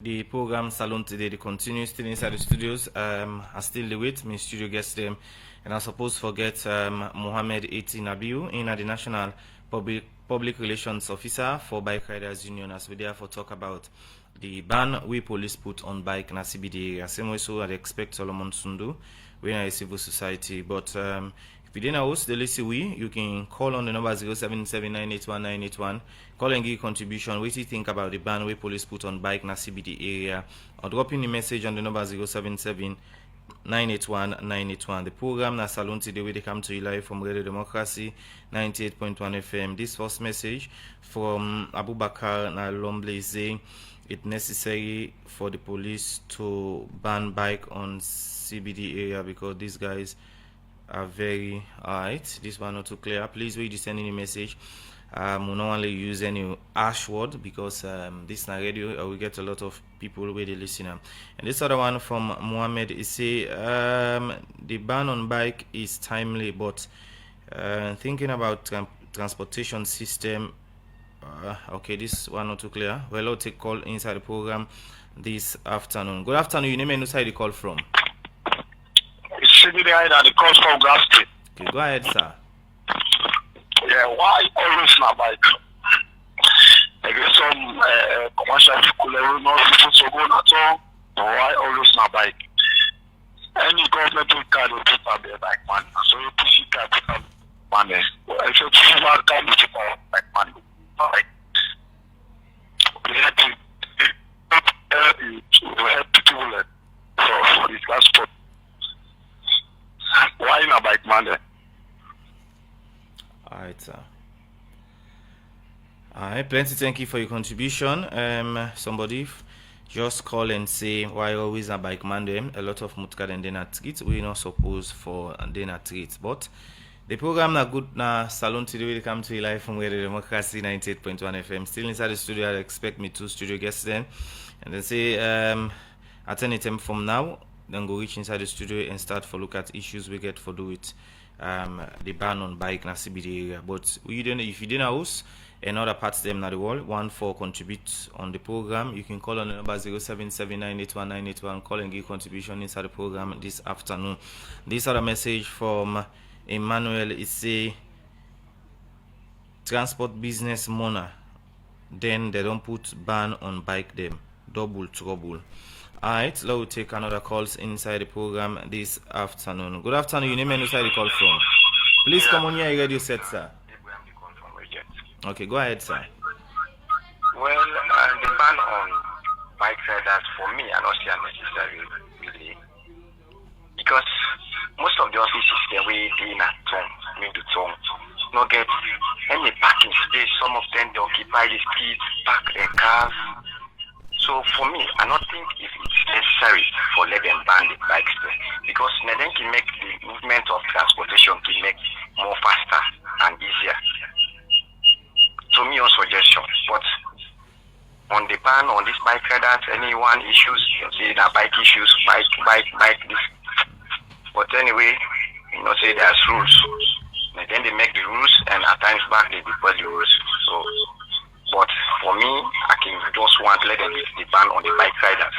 The program Salon today, continues still inside the studios. I still with me studio guest them, and I suppose forget Mohammed Eti Nabiu in the National Public Relations Officer for Bike Riders Union, as we therefore talk about the ban we police put on bike na CBD area. Same way so I expect Solomon Sundu, we are a civil society, but if you didn't host the list, you can call on the number 077981981. Call and give contribution. What do you think about the ban we police put on bike na CBD area? Or drop in a message on the number 077981981. The program na Salon today where they come to you live from Radio Democracy 98.1 FM. This first message from Abubakar na Lomble is saying it's necessary for the police to ban bike on CBD area because these guys are very alright. This one not too clear. Please wait to send any message. We don't only use any harsh word because this is not radio. We get a lot of people where they listen. And this other one from Mohammed is say the ban on bike is timely, but thinking about transportation system. Okay, this one not too clear. Well, I'll take call inside the program this afternoon. Good afternoon. You name and who you call from? Sitting behind at the cost of gas. Okay, go ahead, sir. Yeah, why always my bike? I get some commercial people who know people to go at all. Why always my bike? Any government will carry people their bike man. So you push it at people money. If you push it carry people bike money. Right. We have to help people for this transport. Why not bike money? Alright, sir. Alright, plenty thank you for your contribution. Somebody just call and say why always a bike man them. A lot of mutka and then at treat. We not supposed for and then at treat. But the program na good na Salon today will come to you live from Radio Democracy 98.1 FM. Still inside the studio, I expect me two studio guests then. And then say at any time from now, then go reach inside the studio and start for look at issues we get for do it. The ban on bike na CBD area. But we don't if you didn't house and other parts them na the world, one for contribute on the program. You can call on the number 077981981. Call and give contribution inside the program this afternoon. This other message from Emmanuel is say transport business money. Then they don't put ban on bike them. Double trouble. Alright, let us take another calls inside the program this afternoon. Good afternoon, you name and inside the call from. Please come on here, radio set, sir. Okay, go ahead, sir. Well, the ban on bike riders for me are not unnecessary, really. Because most of the offices the way they in at home, the town, not get any parking space. Some of them they occupy the streets, park their cars. So for me, I don't think if it's necessary for let them ban the bikes there, because then can make the movement of transportation to make more faster and easier. To me, on suggestion, but on the ban on these bike riders, anyone issues, say that bike issues, bike this. But anyway, say there's rules. And then they make the rules, and at times back they deploy the rules. So. But for me, I can just want to let them lift the ban on the bike riders.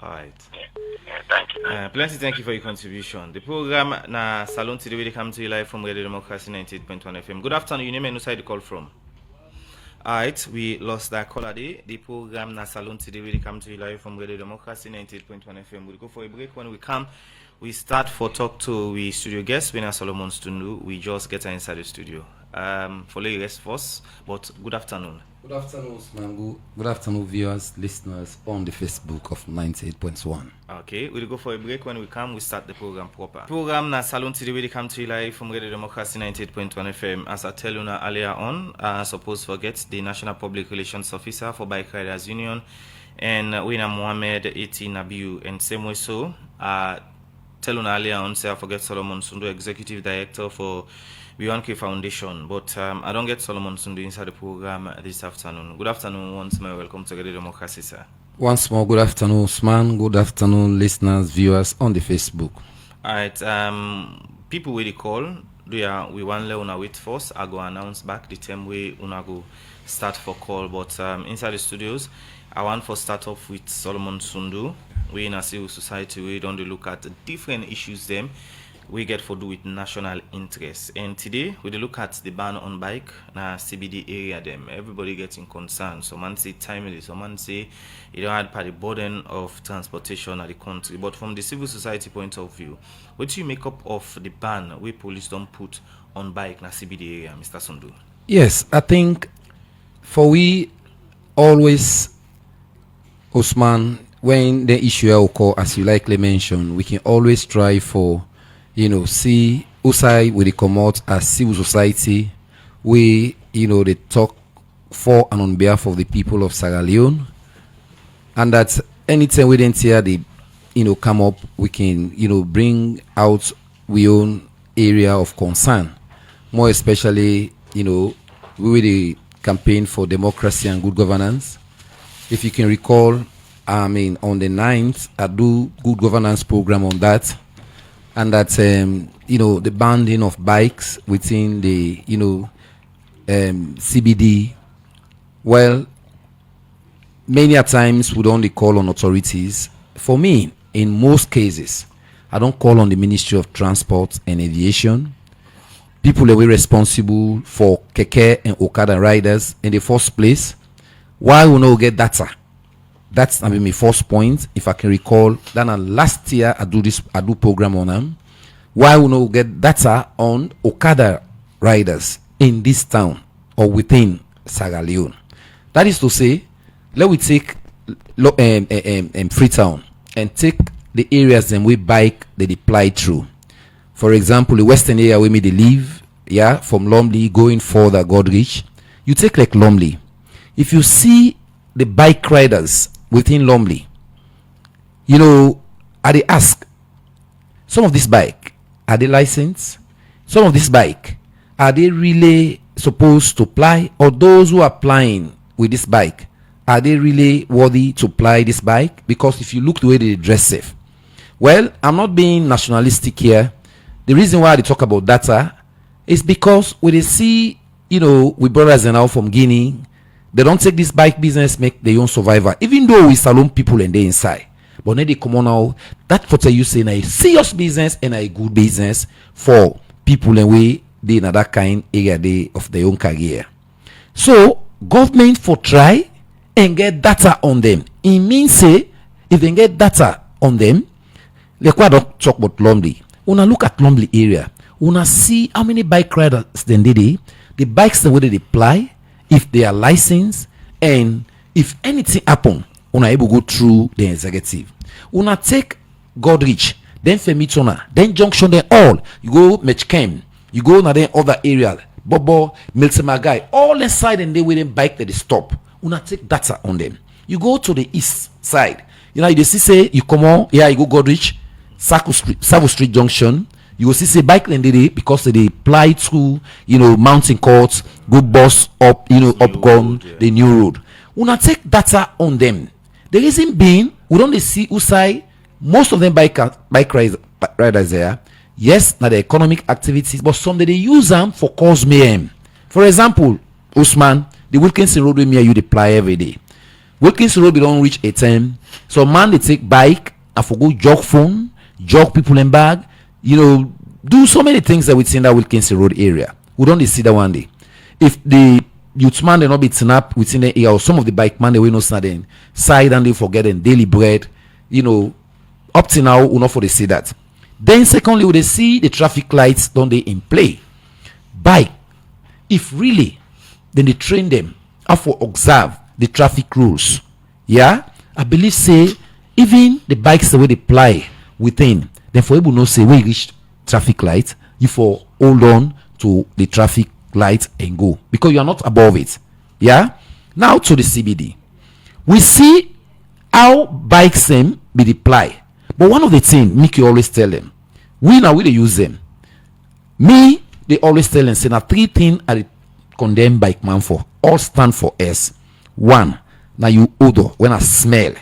Alright. Yeah, thank you. Plenty thank you for your contribution. The program na Salon today will come to you live from Radio Democracy 98.1 FM. Good afternoon, you name and who side the call from. Alright, we lost that caller day. The program na Salon today will come to you live from Radio Democracy 98.1 FM. We'll go for a break. When we come, we start for talk to we studio guest, Winner Solomon Stundu. We just get her inside the studio. For the rest of us, but good afternoon. Good afternoon, Usman. Good afternoon, viewers, listeners on the Facebook of 98.1. Okay, we'll go for a break. When we come, we start the program proper. Program na Salon today will come to you live from Radio Democracy 98.1 FM. As I tell you now earlier on, suppose forget the National Public Relations Officer for Bike Riders Union and Winner Mohammed Eti Nabiu. And same way so, tell you now earlier on, say I forget Solomon Sundu, Executive Director for Leone Foundation, but I don't get Solomon Sundu inside the program this afternoon. Good afternoon once more. Welcome to Radio Democracy, sir. Once more, good afternoon, Usman. Good afternoon, listeners, viewers on the Facebook. Alright, people will call. We want Leone wait first. I go announce back the time we una go start for call, but inside the studios, I want to start off with Solomon Sundu. We in a civil society, we don't look at different issues them we get for do with national interest. And today we look at the ban on bike na CBD area them. Everybody getting concerned. Some man say timely, some man say it don't add part the burden of transportation at the country. But from the civil society point of view, what do you make up of the ban we police don't put on bike na CBD area, Mr. Sundu? Yes, I think for we always, Osman, when the issue occur, as you likely mentioned, we can always try for, see outside with the come out as civil society, we, they talk for and on behalf of the people of Sierra Leone, and that anytime we didn't hear the, come up, we can, bring out we own area of concern, more especially, we will the campaign for democracy and good governance. If you can recall, on the 9th, I do good governance program on that. And that, the banning of bikes within the, CBD. Well, many a times we don't call on authorities. For me, in most cases, I don't call on the Ministry of Transport and Aviation. People that were responsible for keke and Okada riders in the first place. Why we not get data? That's my first point. If I can recall, then last year I do program on them. Why we not get data on Okada riders in this town or within Sierra Leone? That is to say, let we take Freetown and take the areas that we bike they deploy through. For example, the western area we made the leave, from Lumley going further Godrich. You take like Lumley. If you see the bike riders within Lumley, are they ask some of this bike, are they licensed? Some of this bike, are they really supposed to apply? Or those who are applying with this bike, are they really worthy to apply this bike? Because if you look the way they dress safe. Well, I'm not being nationalistic here. The reason why they talk about data is because when they see, with brothers and now from Guinea, they don't take this bike business, make their own survivor. Even though we salon people and they inside. But then they come on now, that what you say a serious business and a good business for people and we they in that kind area day of their own career. So government for try and get data on them. It means say if they get data on them, like why don't talk about Lumley. Una look at Lumley area, una see how many bike riders then they the bikes the way they apply, if they are licensed, and if anything happen, una able go through the executive. Una take Godrich, then Femitona, then Junction, then all. You go Mechkem, you go na then other area, Bobo, Miltemagai, all inside and they within bike that they stop. Una take data on them. You go to the east side. You see say you come on, you go Godrich, Savo Street Junction. You will see bike and they because they apply to mountain courts, go bus up, upcome the new road. Una take data on them. The reason being, we don't see outside most of them bike riders there. Yes, now the economic activities, but some they use them for cause mayhem. For example, Usman, the Wilkinson Road with me you deploy every day. Wilkinson Road we don't reach a time. So man they take bike and for go jog phone, jog people in bag. Do so many things that we see in that Wilkinson Road area. We don't see that one day. If the youth man they not be snap within the area or some of the bike man they will not stand side and they forget them daily bread, up to now we not for they see that. Then secondly, we they see the traffic lights don't they in play. Bike, if really, then they train them how to observe the traffic rules. Yeah, I believe say even the bikes the way they apply within. Then for able no say we reach traffic light, you for hold on to the traffic light and go because you are not above it. Yeah. Now to the CBD, we see how bikes them be deployed. But one of the things make you always tell them, we they use them. Me, they always tell them say now 3 things are condemn bike man for. All stand for S. One, now you odor when I smell.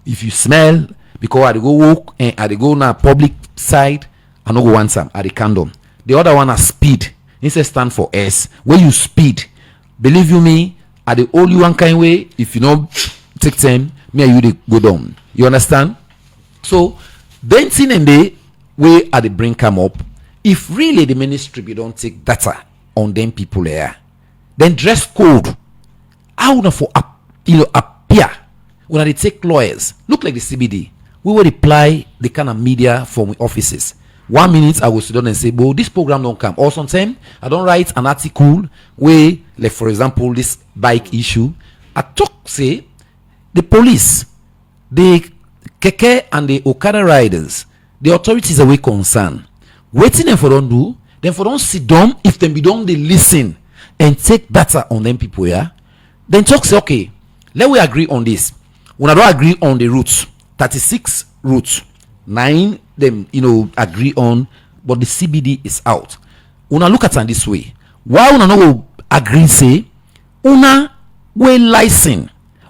If you smell, because I go walk and I go na public side, I no go want some at the condom. The other one is speed. Instead stand for S. When you speed, believe you me, at the only one kind way, if you know take 10, me and you they go down. You understand? So then thing and they way at the bring come up. If really the ministry we don't take data on them people there, then dress code. How would for appear when they take lawyers? Look like the CBD. We will apply the kind of media from offices. 1 minute I will sit down and say, well, this program don't come. Or sometimes I don't write an article where, like for example, this bike issue. I talk say the police, the keke and the Okada riders, the authorities are way concerned. Waiting them for don't do, then for don't sit down. If them be done, they listen and take data on them people here. Then talk say, okay, let we agree on this. When I don't agree on the routes, 36 routes, 9 them agree on, but the CBD is out. Una look at it this way. Why una no agree say una we license,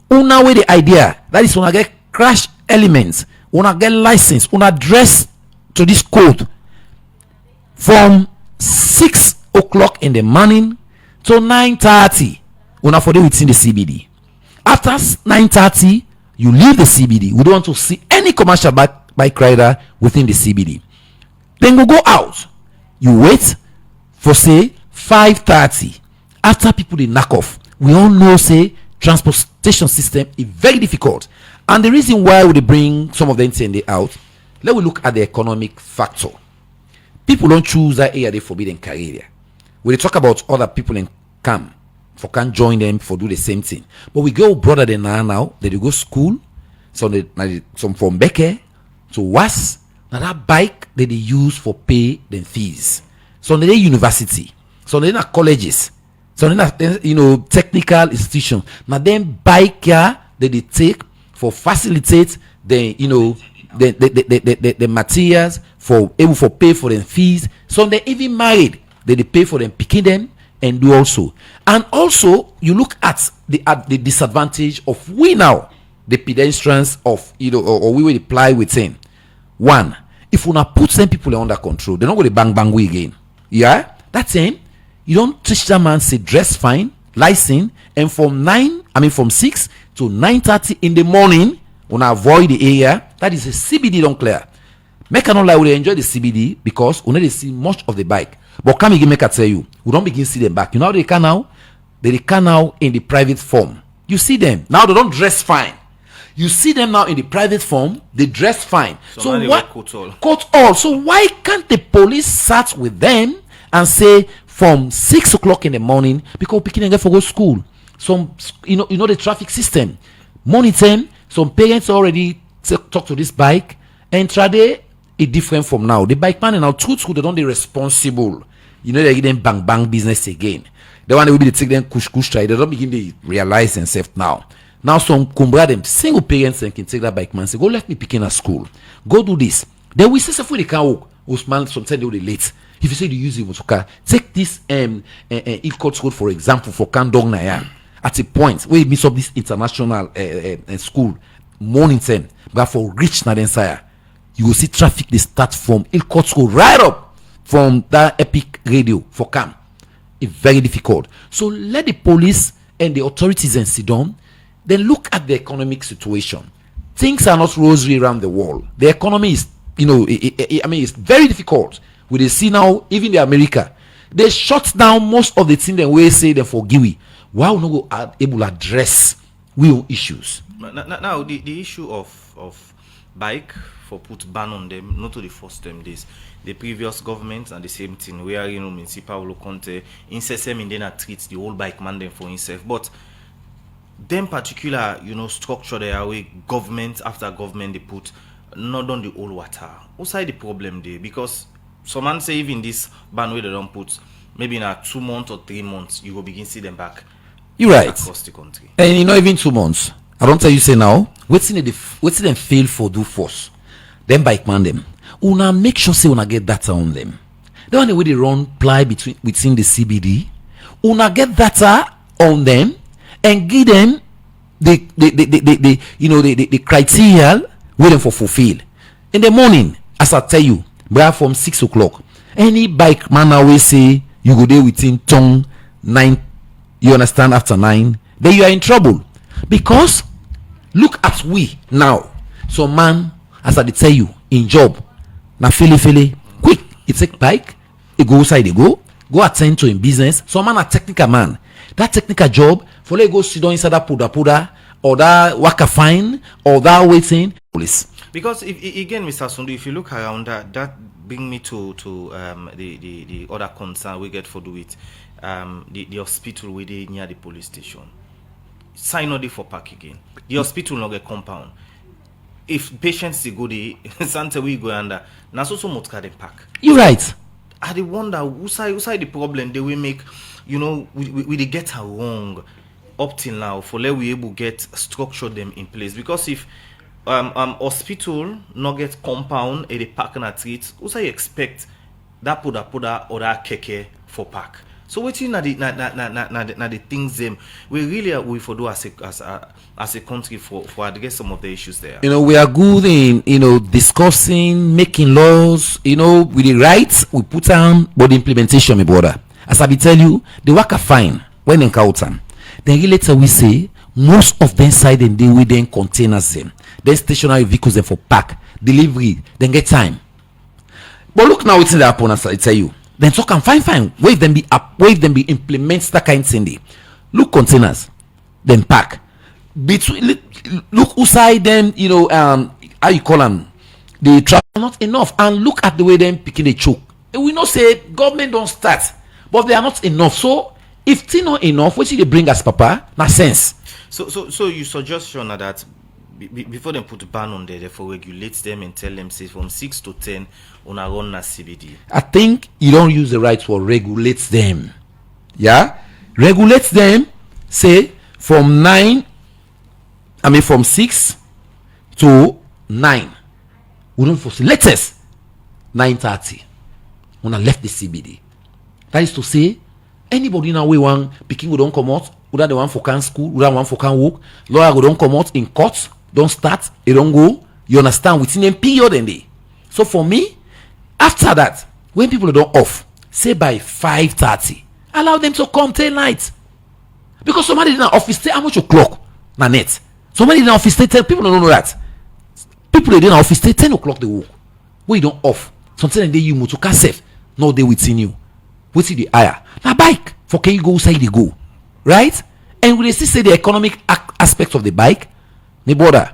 una we the idea that is una get crash elements, una get license, una dress to this code from 6 o'clock in the morning to 9:30. Una for day within the CBD. After 9:30, you leave the CBD. We don't want to see any commercial bike rider within the CBD. Then we go out. You wait for say 5:30. After people they knock off, we all know say transportation system is very difficult. And the reason why we bring some of them out, let we look at the economic factor. People don't choose that area they forbidden career. We talk about other people in camp for can join them for do the same thing. But we go broader than now. They go school. Some from Becker to Was. Now that bike that they use for pay them fees. So they university. So they not colleges. So they technical institutions. Now then bike here that they take for facilitate the the materials for able for pay for them fees. So they even married. They pay for them picking them and do also. And also you look at the disadvantage of we now the pedestrians of or we will apply within. One, if we not put some people under control, they're not going to bang we again. Yeah, that's it. You don't teach that man say dress fine, license, and from 6 to 9:30 in the morning, when I avoid the area that is a CBD don't clear. Make not lie, we enjoy the CBD because we don't see much of the bike. But come again, make I tell you, we don't begin to see them back. You know how they can now? They can now in the private form. You see them now; they don't dress fine. You see them now in the private form, they dress fine. So what? Coat all. So why can't the police start with them and say from 6 o'clock in the morning because picking and get for go school? Some the traffic system. Morning time, some parents already talk to this bike and try it different from now. The bike man and now two they don't be responsible. They give them bang business again. The one they will be take them kush try. They don't begin to realize themselves now. Now some kumbra them single parents and can take that bike man say go let me pick in a school. Go do this. Then we say if they can walk. Usman sometimes they will late. If you say you use it car, take this code for example for Kandong Naya at a point where you miss up this international school morning time, but for reach Nadensaya, you will see traffic they start from Ilkot school right up from that epic radio for Cam. It's very difficult. So let the police and the authorities and sit down, then look at the economic situation. Things are not rosy around the world. The economy is, it's very difficult. We see now, even the America, they shut down most of the things that we say them for Giwi. Why we not go able to address real issues? Now the issue of bike for put ban on them, not to the first time this. The previous government and the same thing where municipal Conte incessant in then treats the whole bike man them for himself. But them particular, structure there way government after government they put not on the old water. What's the problem there? Because some man say even this ban where they don't put maybe in 2 months or 3 months you will begin see them back. You're right. Across the country. And even 2 months. I don't tell you say now. What's them fail for do force? Them bike man them. Una make sure say una get data on them. The one way they run ply within the CBD. Una get data on them and give them the criteria waiting for fulfill. In the morning, as I tell you, from 6 o'clock, any bike man always say you go there within 9. You understand? After 9, then you are in trouble because Look at we now. Some man, as I tell you, in job, na fele quick. He take bike, he go outside, he go attend to him business. Some man a technical man. That technical job, for let go sit down inside that puda or that waka fine or that waiting police. Because if again, Mr. Sundu, if you look around that bring me to the other concern we get for do it the hospital where they near the police station. Sign on for park again. The hospital no get compound. If patients go the Santa we go under now so much can park. You right. I dey wonder who side the problem they will make, we they get her wrong up till now for let we able get structure them in place. Because if hospital not get compound at the park and a treat, who say expect that puda or that keke for park. So waiting na the things them we really are we for do as a country for address some of the issues there. We are good in discussing, making laws, with the rights we put down, but the implementation, my brother. As I be tell you, the work are fine when in Kautam. Then later we say most of them side and they with them containers them, then stationary vehicles them for pack, delivery, then get time. But look now what's in the happen as I tell you. Then so can fine. Wave them be implement that kind of thing. Look containers, then pack. Between look outside them, how you call them? The travel not enough. And look at the way them picking the choke. We know say government don't start, but they are not enough. So if thing not enough, what should they bring us, Papa? Na sense. So you suggestion that before they put a ban on there, therefore regulate them and tell them say from 6 to 10 on a run na CBD. I think you don't use the right word regulate them. Yeah? Regulate them, say from 6 to 9. We don't foresee latest 9:30. When I left the CBD. That is to say, anybody now we want picking we don't come out, whether they want for can school, whether one for can work, lawyer go don't come out in court, don't start, it don't go. You understand within a period and day. So for me, after that, when people don't off, say by 5:30, allow them to come till night. Because somebody in the office say how much o'clock na net. Somebody in the office say tell people don't know that. People in the office say 10 o'clock they work. When you don't off, something they you motor car safe, no they within you. What's the higher? Now bike for can you go outside they go. Right? And we still say the economic aspect of the bike, me brother,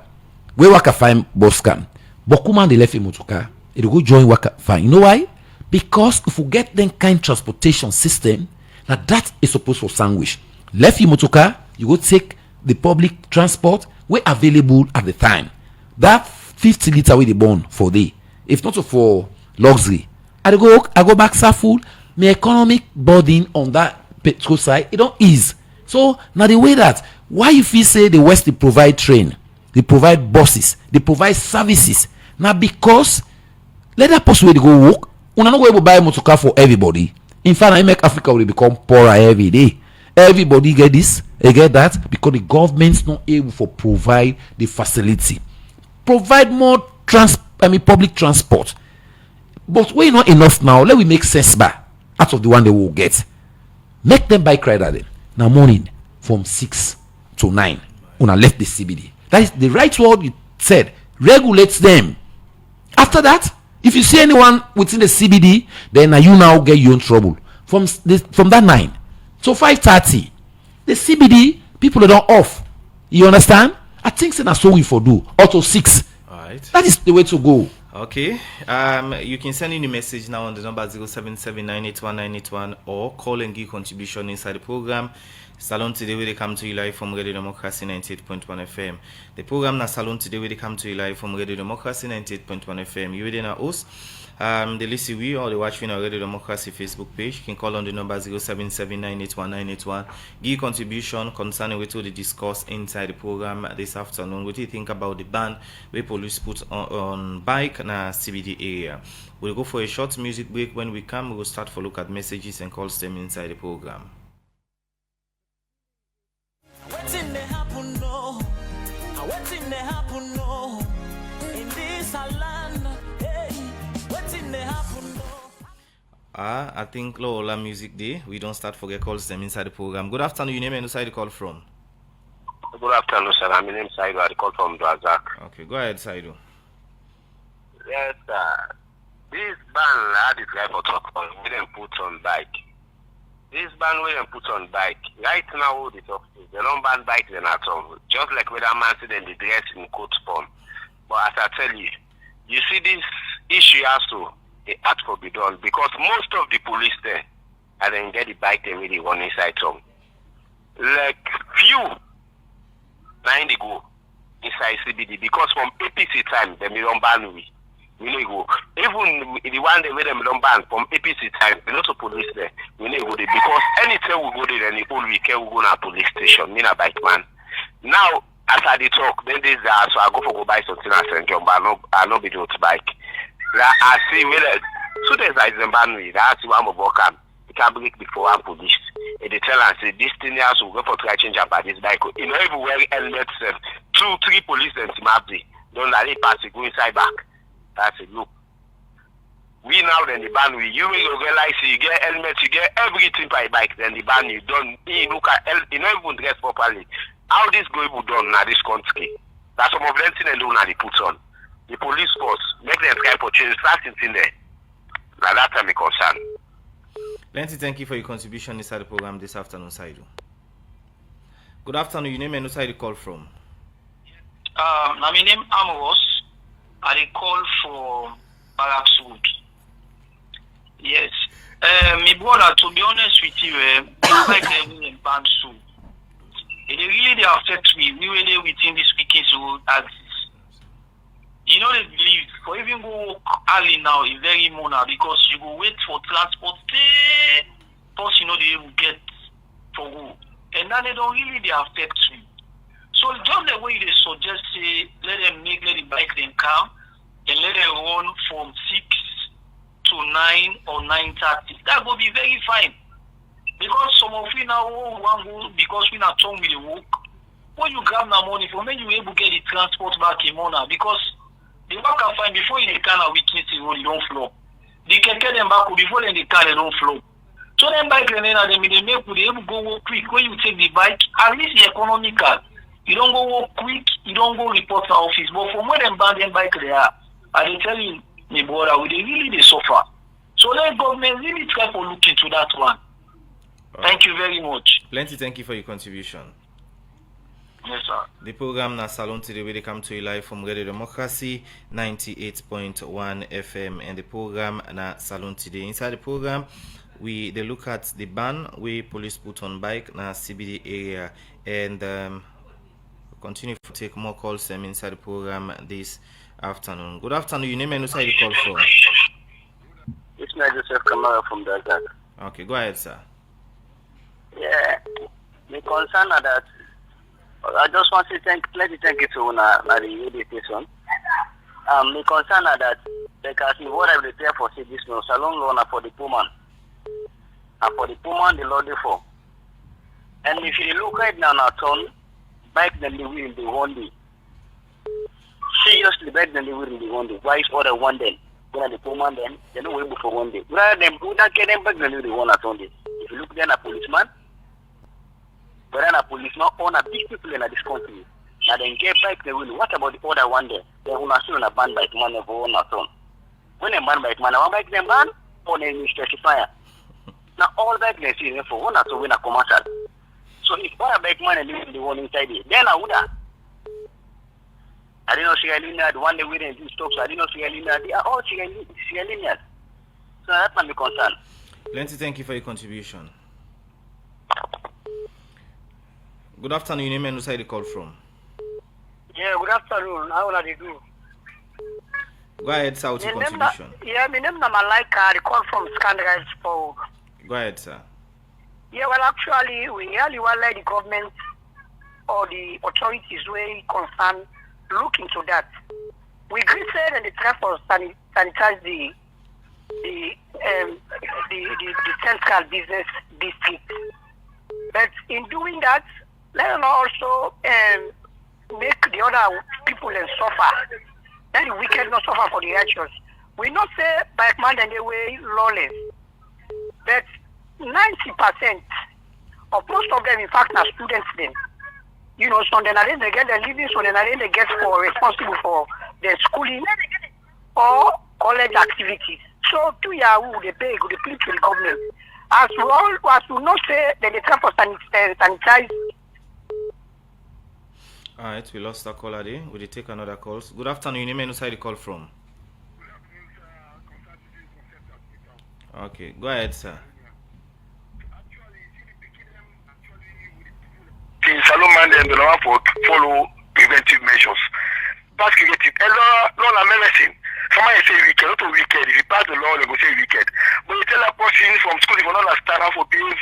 we work a fine boss can. But come on, they left a motor car, it'll go join work fine. You know why? Because if we get them kind transportation system, that is supposed to sandwich. Left your motor car, you go take the public transport where available at the time. That 50 liter with the burn for day. If not for luxury, I go back so full. My economic burden on that petrol side, it don't ease. So now the way that why you feel say the West they provide train, they provide buses, they provide services. Now because let that person where they go work, we're not going to buy a motor car for everybody. In fact, I make Africa will become poorer every day. Everybody get this, they get that because the government's not able to provide the facility. Provide more public transport. But we're not enough now. Let we make sense back out of the one they will get. Make them buy credit then. Now morning from 6 to 9. When I left the CBD. That is the right word you said. Regulates them. After that, if you see anyone within the CBD, then you now get you in trouble. From that 9 to 5:30, the CBD people are not off. You understand? I think that's so we for do. Or to 6. All right. That is the way to go. Okay. You can send in a message now on the number 077981981 or call and give contribution inside the program. Salon today where they come to you live from Radio Democracy 98.1 FM. The program na Salon today where they come to you live from Radio Democracy 98.1 FM. You within our host. The listen we or the watch on our Radio Democracy Facebook page. You can call on the number 077981981. Give contribution concerning what we discuss inside the program this afternoon. What do you think about the ban where police put on bike na CBD area? We'll go for a short music break. When we come, we will start for look at messages and calls them inside the program. What's in the happen no? What's in the happen no? In this land, hey, what's in the happen no? I think Lola Music Day. We don't start forget calls them inside the program. Good afternoon, you name and inside the call from. Good afternoon, sir. My name is Saido. I call from Dwazak. Okay, go ahead, Saidu. Yes, sir. This ban I had this guy for talk on, we didn't put on bike. This ban we didn't put on bike. Right now, who they talk to, they don't ban bikes then at all. Just like when a man said they dress in coat form. But as I tell you, you see this issue also, it had to be done because most of the police there, and then get the bike they really run inside town. Like few, 9 go inside CBD because from APC time, they don't ban we. We need go. Even the one day where them don't ban from APC time, we not police there. We need go there because anytime we go there, then the whole weekend we go to a police station. Me na bike man. Now after the talk, then this so I go buy something at St. John, but I no be able to bike. I see where so there's like the ban we. That's one of work am. It can break before one police. And they tell us say this thing has to go for try change about this bike. You know everywhere helmets 2, 3 police and Timabdi. Don't let it pass it go inside back. That's it. Look. We now then the ban we you will realize you get helmet, you get everything by bike, then the ban you don't you look at you don't even dress properly. How this go be done in this country? That's some of them things they do now they put on. The police force make them try for change starting in there. Now that time it concern. Plenty, thank you for your contribution inside the program this afternoon, Saidu. Good afternoon, your name and where you call from? My name Amos. I call for Barracks Wood. Yes. My brother, to be honest with you, it's like they ban so. It really they affect me. We were there within this weekend so axis. You know they believe for even go work early now is very more because you go wait for transport plus you know they will get for go. And then they don't really they affect me. So just the way they suggest say let the bike them come and let them run from 6 to 9 or 9:30. That will be very fine. Because some of you now want go because we not talking with the work. When you grab the money for when you able to get the transport back in Mona because the work can find before you can a weakness the road, you don't flow. They can get them back before in the car they don't flow. So then bike and then they make they able to go work quick. When you take the bike, at least the economical. You don't go work quick, you don't go report to office. But from where them ban them bike they are, I they tell you, my brother, they really they suffer. So let government really try to look into that one. Thank you very much. Plenty, thank you for your contribution. Yes, sir. The program na Salon today where they come to you live from Radio Democracy 98.1 FM and the program na Salon today. Inside the program, they look at the ban we police put on bike na CBD area and continue to take more calls inside the program this afternoon. Good afternoon. Your name and where you call from? It's not Joseph Kamara from Dwazak. Okay, go ahead, sir. Yeah, the concern are that I just want to thank you to the education. The concern are that because what I prepare for say this no salon loan for the poor man. And for the poor man the law for. And if you look right now at town, bike than the wheel in the one day. Seriously bike than the wheel in the one day. Why is order one day? When the poor man then they don't wait for one day. Rather than do not get them back than the one at one day. If you look then a policeman. But then a policeman own a big people in this country. Now then get back the will. What about the other one day? They will not still on a ban bike man of own at all. When a ban bike man, one bike them ban or they specifier. Now all bike they see for one or two win a commercial. So if one a bike man and leave the one inside it, then I would have. I didn't know Sierra the one day we didn't do stocks. I didn't know Sierra they are all Sierra. So that's my concern. Plenty, thank you for your contribution. Good afternoon, your name and where you call from? Yeah, good afternoon. How are you doing? Go ahead, sir, with your contribution. My name is Malaika. I call from Scandinavia. Go ahead, sir. Yeah, well, actually, we really want the government or the authorities where concerned look into that. We agree that the try for sanitize the central business district. But in doing that, let us also make the other people suffer. Let the wicked not suffer for the righteous. We not say bike man and the way lawless, but 90% of most of them, in fact, are students then. You know, some then they get the living, so then they get for responsible for the schooling or college activities. So to Yahoo, they pay, they plead to the government. As we not say that they try for sanitize. Alright, we lost that caller there. Will you take another call? Good afternoon. Your name and where you call from? Okay, go ahead, sir. In Salomon, they don't follow preventive measures. Pass creative. No, medicine. Somebody say wicked, not wicked. If you pass the law, they go say wicked. But you tell a person from school, they will not understand how to behave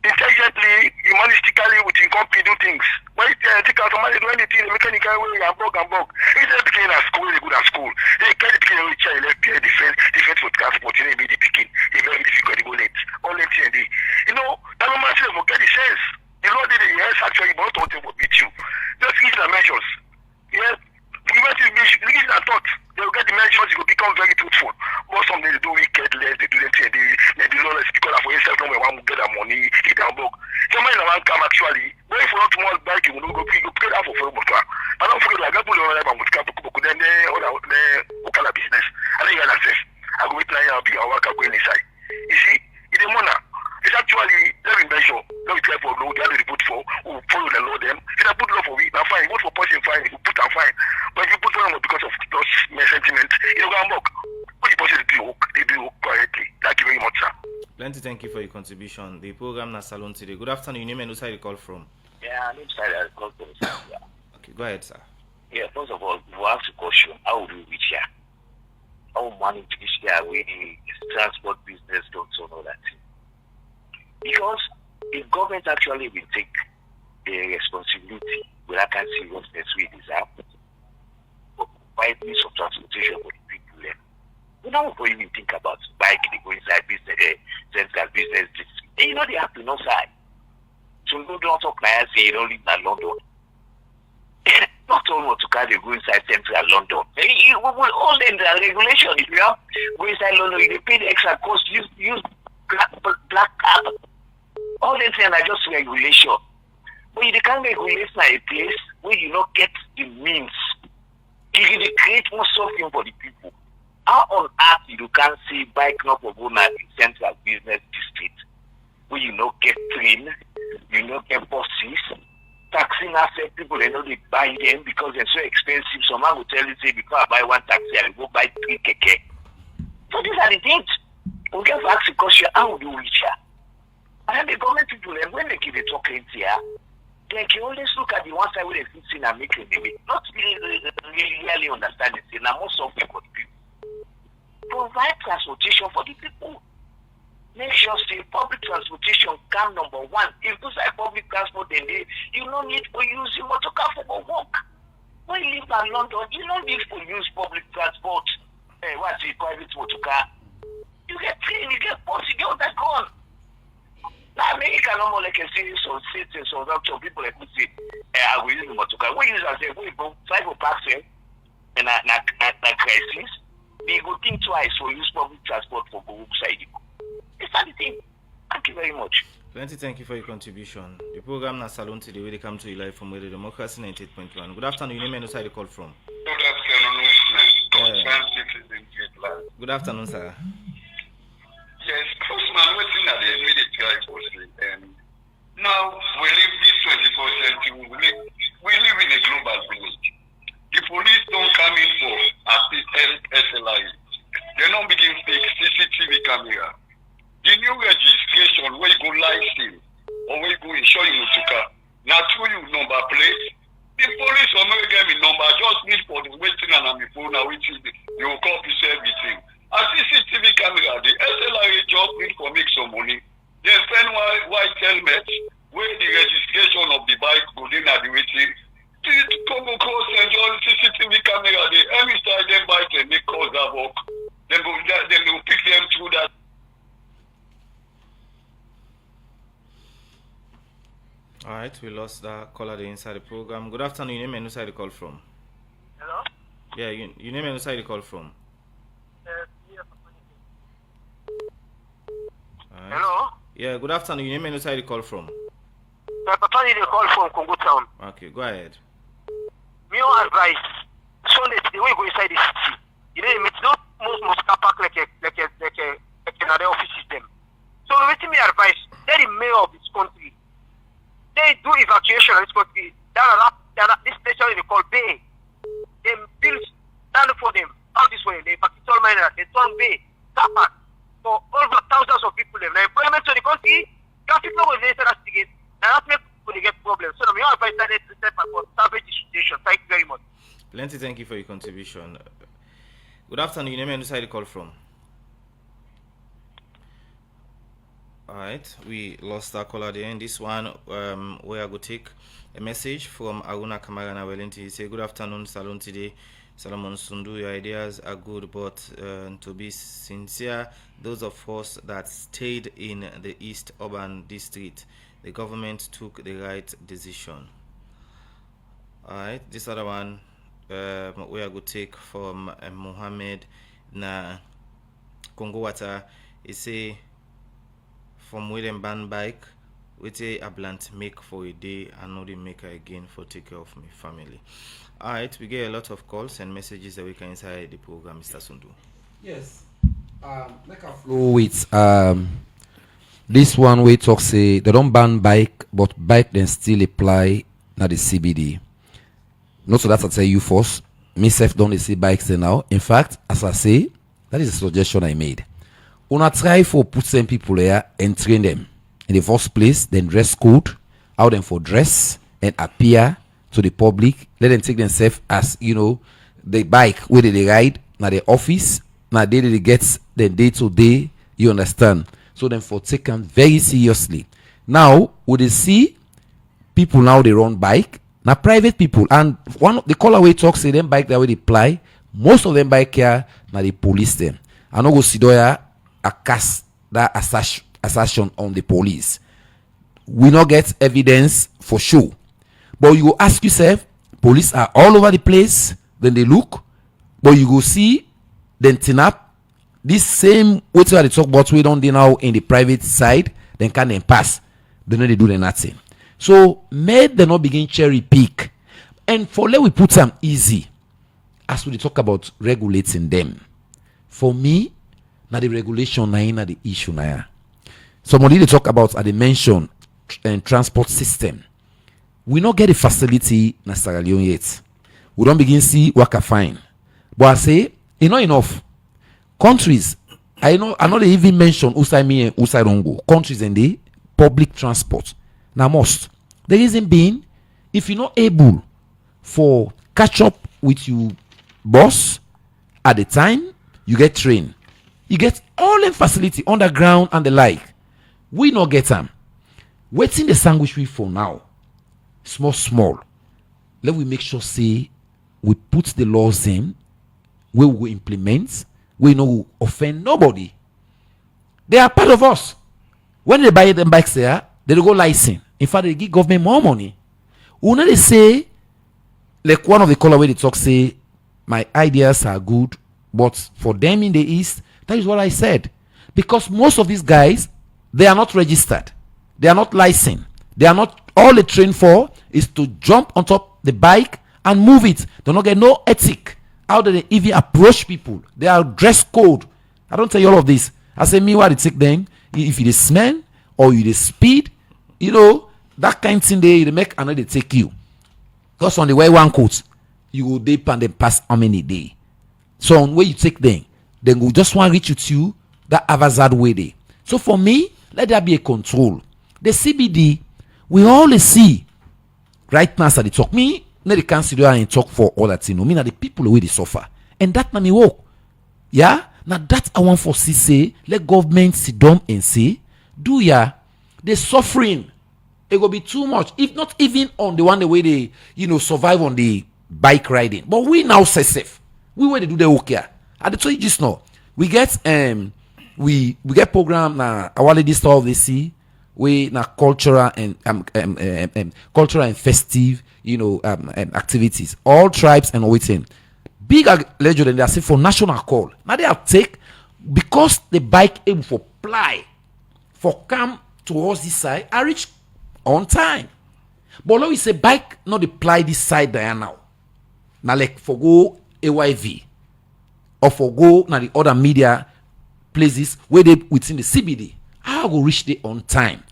intelligently, humanistically, with company do things. When you take out somebody do anything, the mechanical way, and bug. If they're picking at school, they good at school. They can't pick any child, left here, defense for transport, you know, be the picking. It's very difficult to go late. All late here, you know, that no man say, get the sense. The law did the yes, actually, but not to beat you. Just give the measures. Yeah. Preventive measures are taught. They will get the measures, it will become very truthful. But some they do wickedness, they do the thing, they do lawless because for yourself, no one will get their money, hit their book. Somebody in the one come actually, when you follow tomorrow back, you will go pay that for Motka. I don't forget, I got put on Motka, then they all business. And then you are safe. I go with now, I'll be a worker going inside. You see, it's a money. It's actually very measure, very careful, no, they have to put for, who follow the law them. If I put law for we, now fine, vote for person fine, you put them fine. But if you put for them because of those sentiment, you don't go and work. What the person they do correctly. Thank you very much, sir. Plenty, thank you for your contribution. The program na Salon today. Good afternoon, your name and where you call from? Yeah, I'm inside I call from yeah. Okay, go ahead, sir. Yeah, first of all, we have to caution how would we reach here? How manage this year with the transport business, don't know that thing. Because if government actually will take the responsibility with that kind of seriousness we deserve, provide means of transportation for the people there. We don't even think about bike, they go inside business, central business district. And you know they have to know side. So you don't talk like say you don't live in London. Not all want to carry they go inside central London. We will all in the regulation. If you have go inside London, you pay the extra cost, use black card. All them things are just regulation. But you can't regulate a place where you not get the means. You can create more suffering for the people. How on earth you can see bike not for go in central business district where you not get train, you not get buses, taxi affect people, they know they buy them because they're so expensive. Someone will tell you, say, before I buy one taxi, I will go buy 3 keke. So these are the things. We get to ask the question, how do we reach here? And the government people, when they give a talking here, they can always look at the one side where they fit in and make a limit. Not really understand it. Now, most of people, provide transportation for the people. Make sure say public transportation come number one. If you say public transport, then you don't need to use your motor car for work. When you live in London, you don't need to use public transport. What's a private motor car? You get train, you get bus, you get all that gone. Now, America no more like a series of cities or some people like we say, I will use the motor car. We use as a way to try to pass it and a crisis. They go think twice for use public transport for go side. It's not the thing. Thank you very much. Plenty, thank you for your contribution. The program na Salon today where they come to you live from Radio Democracy 98.1. Good afternoon, your name and where you call from? Good afternoon, Good afternoon, sir. Yes, first man, we're seeing at the immediate guy mostly. Now, we live this 24th century, we live in a global village. The police don't come in for SLI. They don't begin to take CCTV camera. The new registration where you go live stream or where you go insure you to car. Now, through you number plate. The police will not get me number, just need for the waiting and I'm phone now waiting. They will copy everything. A CCTV camera, the SLRA just need for make some money. They spend white helmet where the registration of the bike go in at the waiting. Come across and join CCTV camera, they every time them bike and make cause that work. Then go pick them through that. Alright, we lost that caller inside the program. Good afternoon, your name and where you call from? Hello? Yeah, your name and where you call from? Hello? Yeah, good afternoon. Your name and where you call from? My papa need a call from Congo Town. Okay, go ahead. Me on advice. Sunday today when you go inside the city, you know it's not most car park like another office system. So let me advise. Let the mayor of this country. They do evacuation of this country. This station they call Bay. They build stand for them. How this way? They evacuate all miners. They turn Bay. Car park for over thousands of people. The employment to the country. Traffic law will later investigate. And that's make people get problems. So my advice is to step up for salvage the situation. Thank you very much. Plenty, thank you for your contribution. Good afternoon. You name and who you call from? Alright, we lost our caller there. In this one, we are going to take a message from Aruna Kamara Nawelenti. He said, good afternoon, Salon today. Solomon Sundu, your ideas are good, but to be sincere, those of us that stayed in the East Urban District, the government took the right decision. Alright, this other one we are going to take from Mohammed na Congo Water. He say, from William Ban bike, which a blunt make for a day and not the maker again for take care of my family. Alright, we get a lot of calls and messages that we can inside the program, Mr. Sundu. Yes. Make a flow with this one way talk say they don't ban bike, but bike then still apply na the CBD. Not so that I tell you first. Myself don't see bikes there now. In fact, as I say, that is a suggestion I made. Una try for put some people here and train them in the first place, then dress code, how them for dress and appear to the public. Let them take themselves as the bike where they ride, now the office, now they get the day to day. You understand? So then for taken very seriously. Now would they see people now they run bike, now private people, and one the colorway talks say them bike that way they apply. Most of them bike here now they police them. I know go see there a cast that assertion on the police. We not get evidence for sure. But you go ask yourself, police are all over the place, then they look, but you go see then tin up this same way to they talk about we don't do now in the private side, then can they pass. Then they do the nothing. So may they not begin cherry pick. And for let we put them easy as we talk about regulating them. For me, now the regulation na the issue na. Somebody they talk about at the mention and transport system. We not get a facility na Sierra Leone yet. We don't begin see work fine. But I say it's not enough. Countries, I know they even mention Usai me and Usai Rongo. Countries in the public transport. Now must. The reason being, if you're not able for catch up with you boss at the time, you get trained. You get all the facility underground and the like. We not get them. Waiting the sandwich we for now. Small. Let we make sure say we put the laws in where we implement. We no offend nobody. They are part of us. When they buy them bikes there, they go license. In fact, they give government more money. When they say, like one of the color where they talk say, my ideas are good, but for them in the East, that is what I said. Because most of these guys, they are not registered. They are not licensed. They are not, all they train for is to jump on top the bike and move it. They don't get no ethic. How do they even approach people? They are dress code. I don't tell you all of this. I say, me what it take them, if you smell or you speed, that kind of thing they make and they take you. Because on the way one coat, you go deep and then pass how many days. So on where you take them, then go just want to reach with you that hazard way there. So for me, let there be a control. The CBD, we always see right now as they talk. Me, let the consider and talk for all that you know. Me, na the people where they suffer. And that na me work. Yeah? Now that I want for say, let government sit down and say, do ya, the suffering, it will be too much. If not even on the one the way they, survive on the bike riding. But we now say safe. We where they do the okay. I tell you just now. We get we get program na our lady store of the sea. We na cultural and cultural and festive, activities. All tribes and waiting. Big legend and they are say for national call. Now they have take because the bike able for fly for come towards this side. I reach on time. But let we say bike not apply this side there now. Now like for go AYV or for go now the other media places where they within the CBD. How go reach there on time?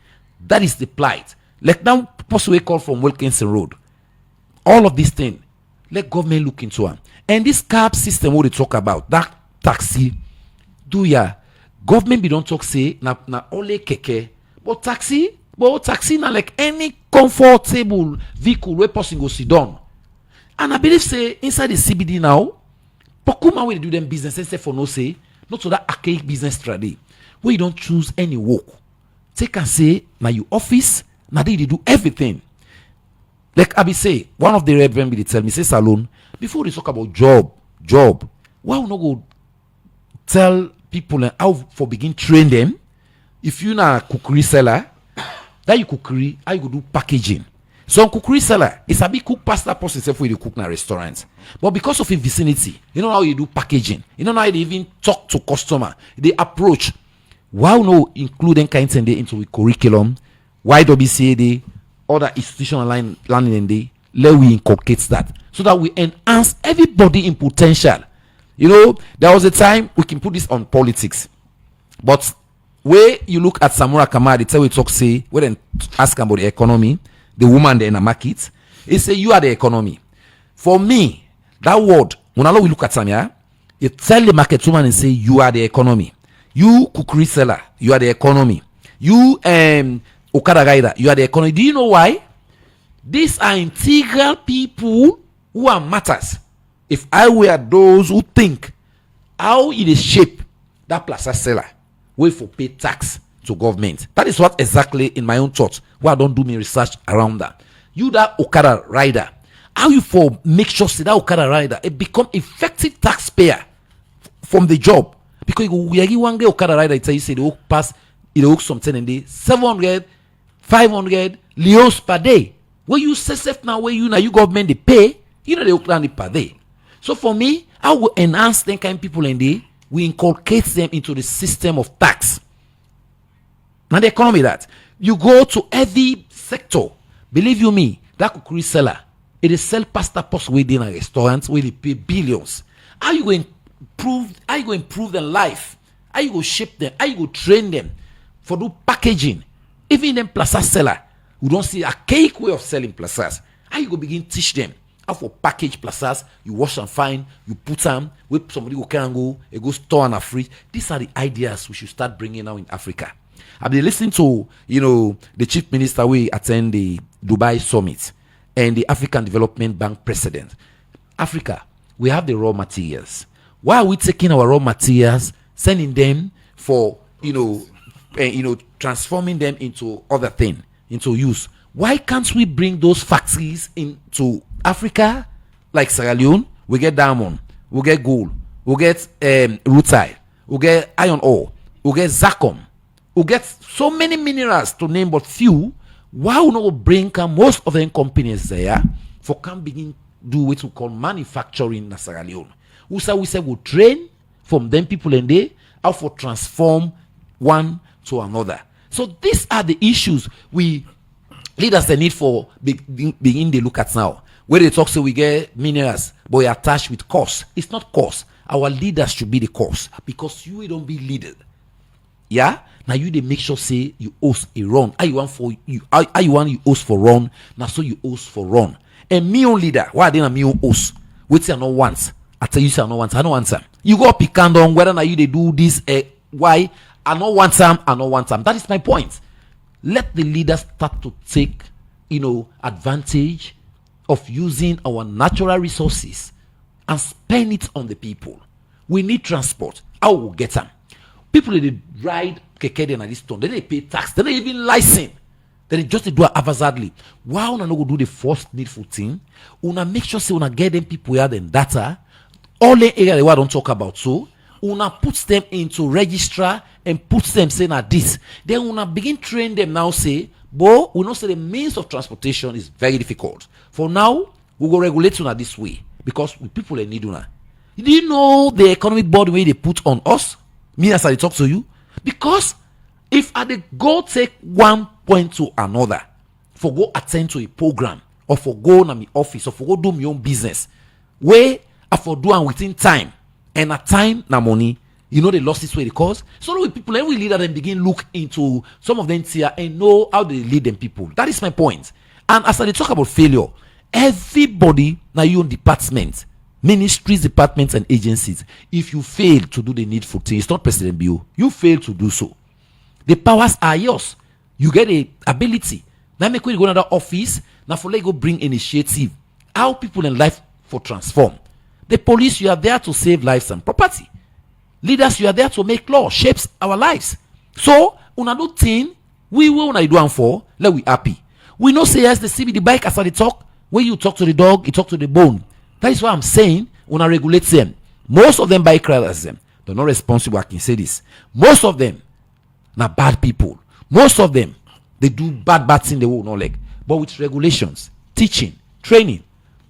That is the plight. Like now possibly call from Wilkinson Road. All of these things, let government look into them. And this cab system what they talk about, that taxi, do ya government be don't talk say na only keke, but taxi na like any comfortable vehicle where person go sit down. And I believe say inside the CBD now, Pokuma where they do them business except for no say, not to that archaic business strategy where you don't choose any work. Take and say now you office, now they do everything. Like I be say, one of the reverend they tell me, say Salon, before they talk about job, why we not go tell people how for begin train them? If you na cookery seller, that you cookery, how you go do packaging. So cookery seller, it's a big cook pasta person self where you cook in a restaurant. But because of in vicinity, you know how you do packaging, you know how they even talk to customer, they approach. Why no include them kind of into the curriculum? Why WCA they other institutional learning day, let we inculcate that so that we enhance everybody in potential. You know, there was a time we can put this on politics, but where you look at Samura Kamara, they tell we talk say when ask about the economy, the woman there in the market, he say you are the economy. For me, that word when we look at Samia, you tell the market woman and say you are the economy. You cookery seller, you are the economy. You Okada rider, you are the economy. Do you know why? These are integral people who are matters. If I were those who think how it is shape that plaza seller, wait for pay tax to government. That is what exactly in my own thoughts. Why I don't do me research around that. You that Okada rider, how you for make sure say that Okada rider it become effective taxpayer from the job, because you one day Okada rider tell you say they will pass it will something in the 700 500 leos per day. Where you say now, where you government they pay, you know they will per day. So for me, I will enhance them kind of people in there. We inculcate them into the system of tax. Now the economy that you go to every sector, believe you me, that cookery seller, it is sell pasta post within a restaurant where they pay billions. How you going improve? How you going improve their life? How you go shape them? How you go train them for do packaging? Even them plaza seller, we don't see a cake way of selling plazas. How you go begin teach them how for package plazas? You wash and fine, you put them, wait somebody go can go, it go store and a fridge. These are the ideas we should start bringing now in Africa. I've been listening to the chief minister we attend the Dubai summit and the African Development Bank president. Africa, we have the raw materials. Why are we taking our raw materials, sending them for transforming them into other thing, into use? Why can't we bring those factories into Africa, like Sierra Leone? We get diamond, we get gold, we get rutile, we get iron ore, we get zircon, we get so many minerals to name but few. Why we not bring most of the companies there for can begin do what we call manufacturing in Sierra Leone? We say we train from them people in there how for transform one to another. So these are the issues we leaders the need for begin they look at now. Where they talk so we get minerals, but we attached with cost. It's not cost. Our leaders should be the cost, because you don't be leaded. Yeah. Now you they make sure say you host a run. How you want you host for run. Now so you host for run. And me own leader, why they not me own host? Wait till I know once. I tell you say I know once. I know answer. You go pick on whether now you they do this. Why? I know one time. I know one time. That is my point. Let the leaders start to take, advantage of using our natural resources and spend it on the people. We need transport. How will get them? People they ride keke in this town. They pay tax. They don't even license. They just do it haphazardly. Why una no go do the first needful thing? Una make sure say una get them people here then data. All the area they don't talk about so. Una puts them into registrar and puts them saying at this. Then una begin train them now say, but we know say the means of transportation is very difficult. For now, we go regulate una this way because we people they need una. Do you know the economic board way they put on us? Me as I talk to you, because if I go take one point to another for go attend to a program or for go na my office or for go do my own business where I for do am within time and at time na money. You know the losses where they cause. So with people, every leader then begin look into some of them here and know how they lead them people. That is my point. And as I talk about failure, everybody now your own department, ministries, departments, and agencies, if you fail to do the needful thing, it's not President Bill, you fail to do so. The powers are yours. You get a ability. Now make you go to another office. Now for let go bring initiative. How people in life for transform. The police, you are there to save lives and property. Leaders, you are there to make law, shapes our lives. So, una do thing, we will una do am for, let we happy. We know say yes, the CB, the bike as I talk, when you talk to the dog, you talk to the bone. That is why I'm saying, una regulate them. Most of them bike riders, they're not responsible, I can say this. Most of them, na bad people. Most of them, they do bad thing they will not like. But with regulations, teaching, training,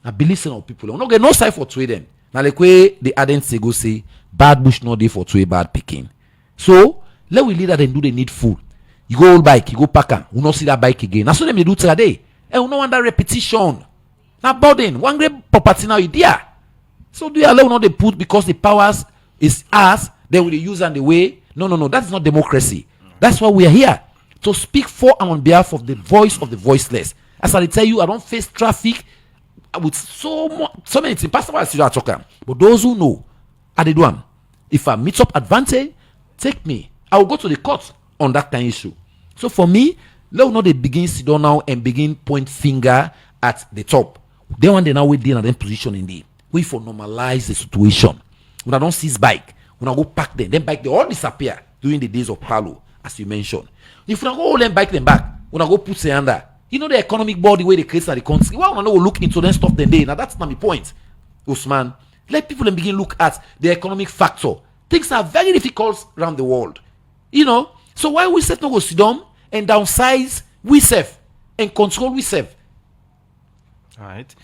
I believe some of people, we not get no side for trade them. Now like way the adents they go say, bad bush no day for two bad picking. So let we leader them do the needful. You go old bike, you go packer, we not see that bike again. That's what them they do today. And we no want that repetition. Now burden, one great property now idea. So do you allow not they put because the powers is us, then we use and the way. No, that's not democracy. That's why we are here. To speak for and on behalf of the voice of the voiceless. As I tell you, I don't face traffic with so many things. Pastor, I see that talking. But those who know, I did one. If I meet up advantage, take me. I will go to the court on that kind of issue. So for me, let us not they begin sit down now and begin point finger at the top. They want they now wait there in them position in the way for normalize the situation. When I don't seize bike, when I go pack them, then bike they all disappear during the days of Palo, as you mentioned. If I go hold them bike them back, when I go put them under, you know the economic body where they create the country. Why well, I will look into them stuff then day. Now that's not my point, Usman. Let people then begin look at the economic factor. Things are very difficult around the world. You know, so why we set no go sit down and downsize we save and control we save. All right.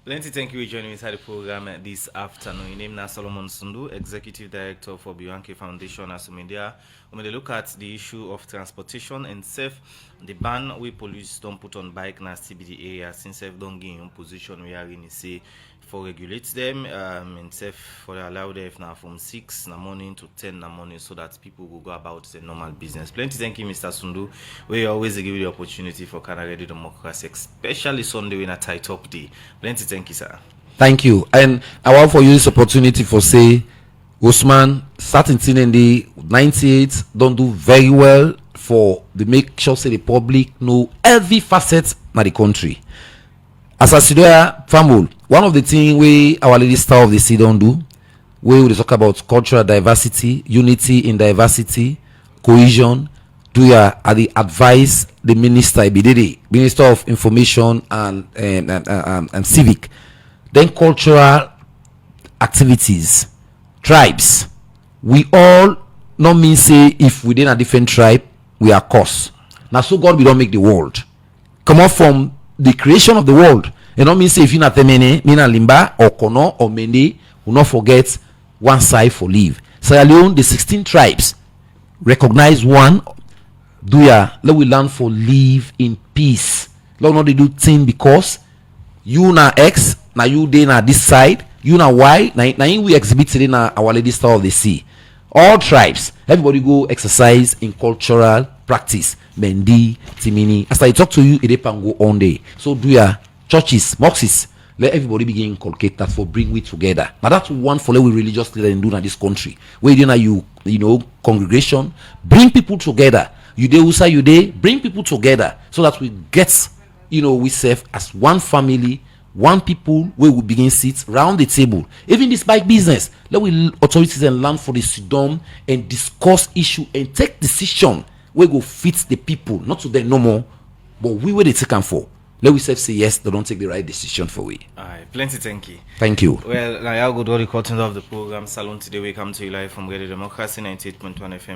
Plenty thank you for joining me inside the program this afternoon. Your name is Solomon Sundu, Executive Director for Bianchi Foundation as Media. When they look at the issue of transportation and safe, the ban we police don't put on bike na CBD area since they don't get in position we are in say for regulate them and safe for allow them now from 6 in the morning to 10 in the morning so that people will go about the normal business. Plenty thank you, Mr. Sundu. We always give you the opportunity for Canada Democracy, especially Sunday when a tight up day. Plenty thank you, sir. Thank you. And I want for you this opportunity for say Usman starting in the 98 don't do very well for the make sure say the public know every facet of the country. As I see there, Famul, one of the things we our Lady Star of the Sea don't do, we will talk about cultural diversity, unity in diversity, cohesion. Do you the advise the minister, the Minister of Information and Civic, then cultural activities, tribes. We all not mean say if within a different tribe we are cursed. Now so God we don't make the world. Come on from the creation of the world. You know mean say if you not temene, mina limba or kono or mende, will not forget one side for leave. Sierra Leone, the 16 tribes recognize one. Do ya let we learn for live in peace. Let not they do thing because you na X, na you dey na this side, you na Y, na we exhibit today na Our Lady Star of the Sea. All tribes, everybody go exercise in cultural practice. Mendi, Timini. As I talk to you, it can go on day. So do ya churches, mosques, let everybody begin inculcate that for bring we together. Now that's one for let we religious leader do in this country. Where you know congregation, bring people together. You dey usa you dey bring people together so that we get we serve as one family, one people where we begin sit round the table. Even this bike business, let we authorities and learn for the sit down and discuss issue and take decision where go fit the people, not to them no more, but we were they take them for. Let we say yes, they don't take the right decision for we. Alright, plenty thank you. Thank you. Well, now I'll go to the content of the program. Salon today we come to you live from Radio Democracy 98.1 FM.